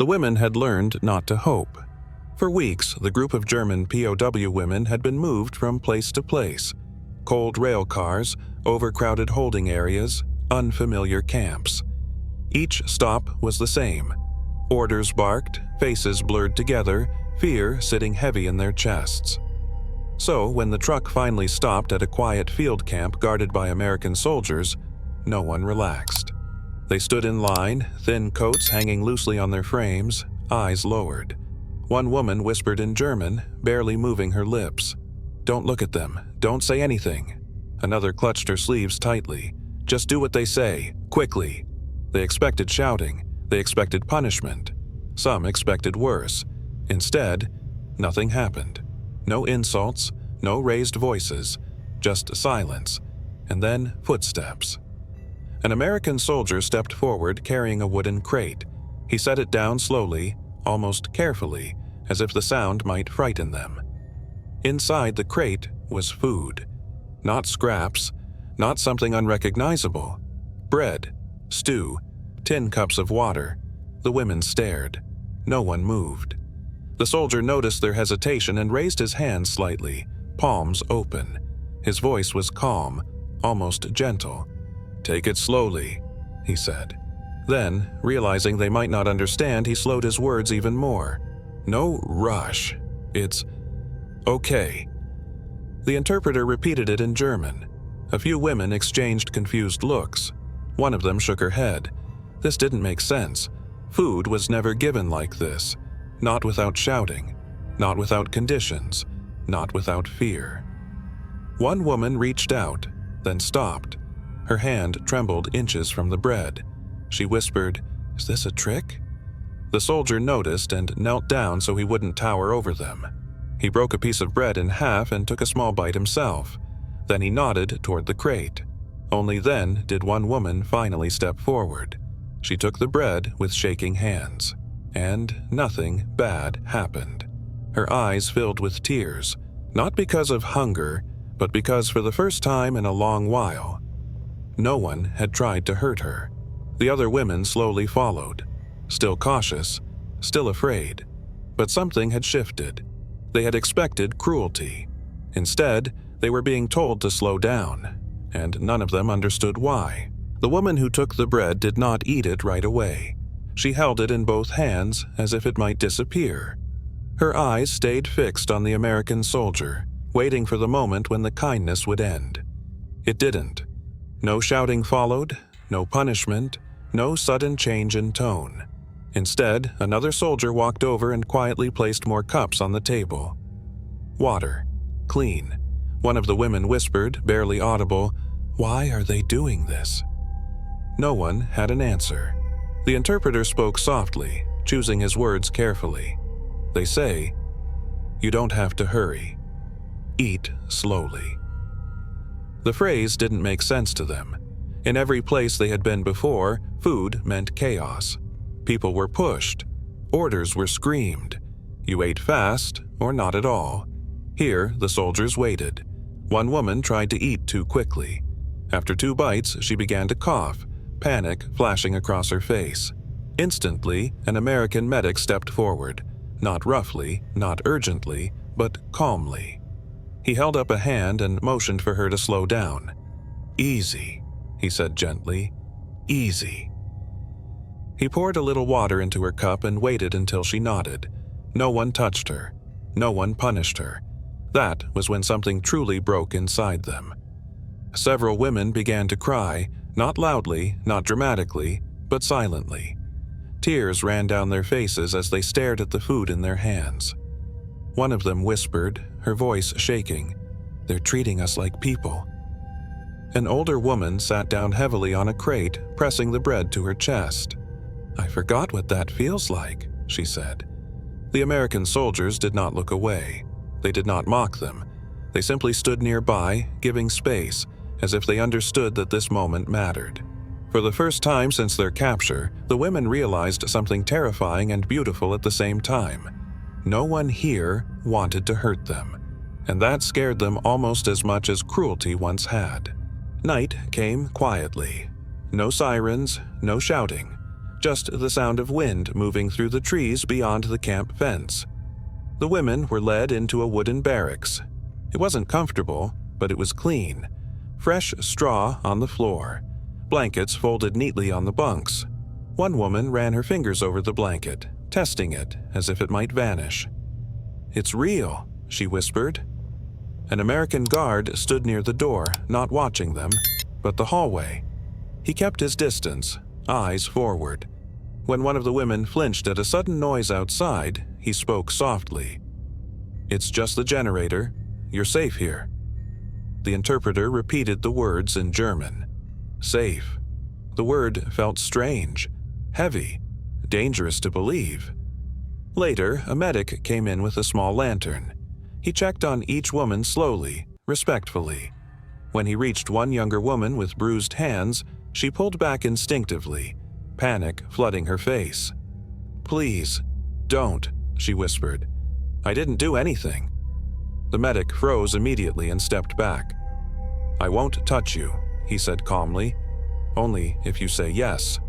The women had learned not to hope. For weeks, the group of German POW women had been moved from place to place. Cold rail cars, overcrowded holding areas, unfamiliar camps. Each stop was the same. Orders barked, faces blurred together, fear sitting heavy in their chests. So, when the truck finally stopped at a quiet field camp guarded by American soldiers, no one relaxed. They stood in line, thin coats hanging loosely on their frames, eyes lowered. One woman whispered in German, barely moving her lips. "Don't look at them. Don't say anything." Another clutched her sleeves tightly. "Just do what they say, quickly." They expected shouting. They expected punishment. Some expected worse. Instead, nothing happened. No insults, no raised voices, just silence, and then footsteps. An American soldier stepped forward carrying a wooden crate. He set it down slowly, almost carefully, as if the sound might frighten them. Inside the crate was food. Not scraps, not something unrecognizable. Bread, stew, tin cups of water. The women stared. No one moved. The soldier noticed their hesitation and raised his hands slightly, palms open. His voice was calm, almost gentle. "Take it slowly," he said. Then, realizing they might not understand, he slowed his words even more. "No rush. It's okay." The interpreter repeated it in German. A few women exchanged confused looks. One of them shook her head. This didn't make sense. Food was never given like this. Not without shouting. Not without conditions. Not without fear. One woman reached out, then stopped. Her hand trembled inches from the bread. She whispered, "Is this a trick?" The soldier noticed and knelt down so he wouldn't tower over them. He broke a piece of bread in half and took a small bite himself. Then he nodded toward the crate. Only then did one woman finally step forward. She took the bread with shaking hands. And nothing bad happened. Her eyes filled with tears, not because of hunger, but because for the first time in a long while, no one had tried to hurt her. The other women slowly followed, still cautious, still afraid. But something had shifted. They had expected cruelty. Instead, they were being told to slow down, and none of them understood why. The woman who took the bread did not eat it right away. She held it in both hands as if it might disappear. Her eyes stayed fixed on the American soldier, waiting for the moment when the kindness would end. It didn't. No shouting followed, no punishment, no sudden change in tone. Instead, another soldier walked over and quietly placed more cups on the table. "Water. Clean." One of the women whispered, barely audible, "Why are they doing this?" No one had an answer. The interpreter spoke softly, choosing his words carefully. "They say, you don't have to hurry. Eat slowly." The phrase didn't make sense to them. In every place they had been before, food meant chaos. People were pushed. Orders were screamed. You ate fast or not at all. Here, the soldiers waited. One woman tried to eat too quickly. After 2 bites, she began to cough, panic flashing across her face. Instantly, an American medic stepped forward, not roughly, not urgently, but calmly. He held up a hand and motioned for her to slow down. "Easy," he said gently. "Easy." He poured a little water into her cup and waited until she nodded. No one touched her. No one punished her. That was when something truly broke inside them. Several women began to cry, not loudly, not dramatically, but silently. Tears ran down their faces as they stared at the food in their hands. One of them whispered, her voice shaking, "They're treating us like people." An older woman sat down heavily on a crate, pressing the bread to her chest. "I forgot what that feels like," she said. The American soldiers did not look away. They did not mock them. They simply stood nearby, giving space, as if they understood that this moment mattered. For the first time since their capture, the women realized something terrifying and beautiful at the same time. No one here wanted to hurt them, and that scared them almost as much as cruelty once had. Night came quietly. No sirens, no shouting, just the sound of wind moving through the trees beyond the camp fence. The women were led into a wooden barracks. It wasn't comfortable, but it was clean. Fresh straw on the floor, blankets folded neatly on the bunks. One woman ran her fingers over the blanket, testing it as if it might vanish. "It's real," she whispered. An American guard stood near the door, not watching them, but the hallway. He kept his distance, eyes forward. When one of the women flinched at a sudden noise outside, he spoke softly. "It's just the generator. You're safe here." The interpreter repeated the words in German. Safe. The word felt strange, heavy, dangerous to believe. Later, a medic came in with a small lantern. He checked on each woman slowly, respectfully. When he reached one younger woman with bruised hands, she pulled back instinctively, panic flooding her face. "Please, don't," she whispered. "I didn't do anything." The medic froze immediately and stepped back. "I won't touch you," he said calmly. "Only if you say yes."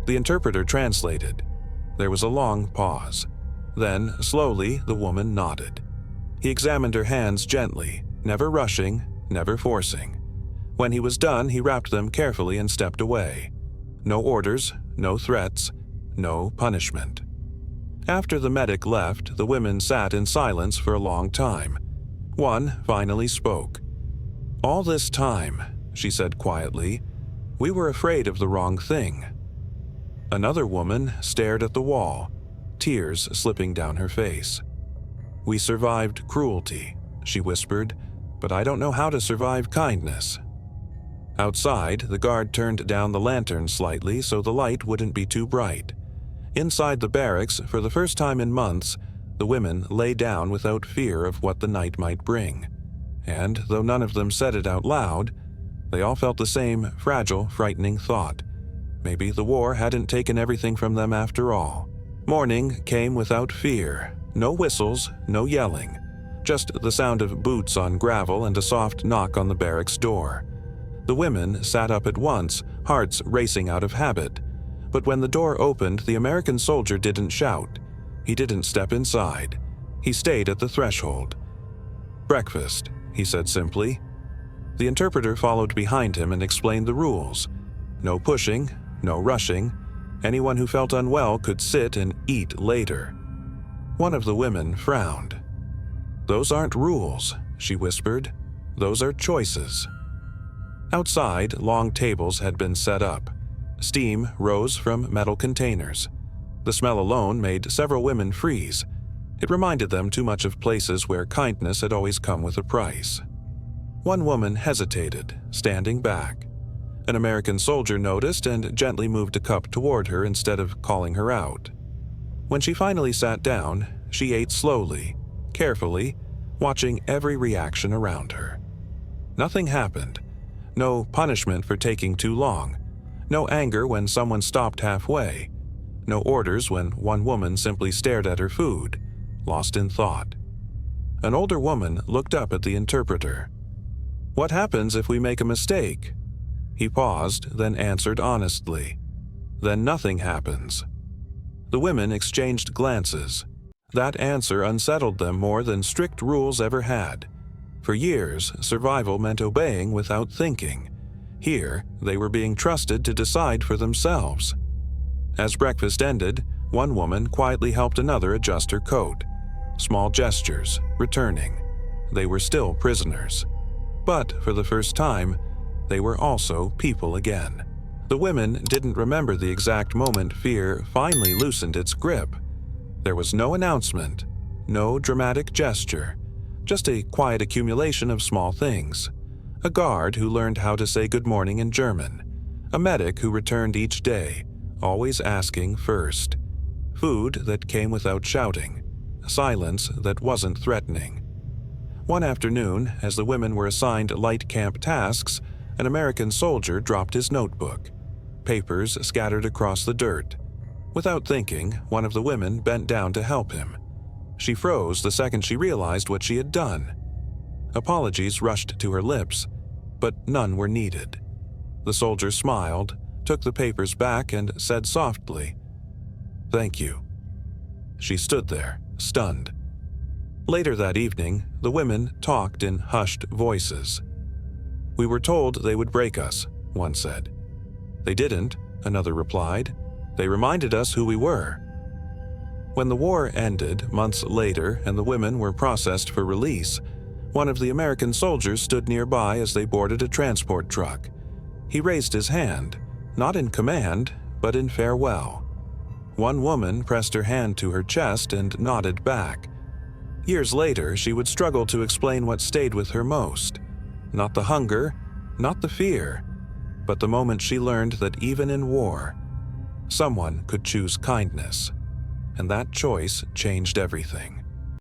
The interpreter translated. There was a long pause. Then, slowly, the woman nodded. He examined her hands gently, never rushing, never forcing. When he was done, he wrapped them carefully and stepped away. No orders, no threats, no punishment. After the medic left, the women sat in silence for a long time. One finally spoke. "All this time," she said quietly, "we were afraid of the wrong thing." Another woman stared at the wall, tears slipping down her face. "We survived cruelty," she whispered, "but I don't know how to survive kindness." Outside, the guard turned down the lantern slightly so the light wouldn't be too bright. Inside the barracks, for the first time in months, the women lay down without fear of what the night might bring. And though none of them said it out loud, they all felt the same fragile, frightening thought. Maybe the war hadn't taken everything from them after all. Morning came without fear. No whistles, no yelling. Just the sound of boots on gravel and a soft knock on the barracks door. The women sat up at once, hearts racing out of habit. But when the door opened, the American soldier didn't shout. He didn't step inside. He stayed at the threshold. "Breakfast," he said simply. The interpreter followed behind him and explained the rules. No pushing, no rushing. Anyone who felt unwell could sit and eat later. One of the women frowned. "Those aren't rules," she whispered. "Those are choices." Outside, long tables had been set up. Steam rose from metal containers. The smell alone made several women freeze. It reminded them too much of places where kindness had always come with a price. One woman hesitated, standing back. An American soldier noticed and gently moved a cup toward her instead of calling her out. When she finally sat down, she ate slowly, carefully, watching every reaction around her. Nothing happened. No punishment for taking too long. No anger when someone stopped halfway. No orders when one woman simply stared at her food, lost in thought. An older woman looked up at the interpreter. "What happens if we make a mistake?" He paused, then answered honestly. "Then nothing happens." The women exchanged glances. That answer unsettled them more than strict rules ever had. For years, survival meant obeying without thinking. Here, they were being trusted to decide for themselves. As breakfast ended, one woman quietly helped another adjust her coat. Small gestures, returning. They were still prisoners. But for the first time, they were also people again. The women didn't remember the exact moment fear finally loosened its grip. There was no announcement, no dramatic gesture, just a quiet accumulation of small things. A guard who learned how to say good morning in German. A medic who returned each day, always asking first. Food that came without shouting. Silence that wasn't threatening. One afternoon, as the women were assigned light camp tasks, an American soldier dropped his notebook. Papers scattered across the dirt. Without thinking, one of the women bent down to help him. She froze the second she realized what she had done. Apologies rushed to her lips, but none were needed. The soldier smiled, took the papers back and said softly, "Thank you." She stood there, stunned. Later that evening, the women talked in hushed voices. "We were told they would break us," one said. "They didn't," another replied. "They reminded us who we were." When the war ended months later and the women were processed for release, one of the American soldiers stood nearby as they boarded a transport truck. He raised his hand, not in command, but in farewell. One woman pressed her hand to her chest and nodded back. Years later, she would struggle to explain what stayed with her most. Not the hunger, not the fear, but the moment she learned that even in war, someone could choose kindness, and that choice changed everything.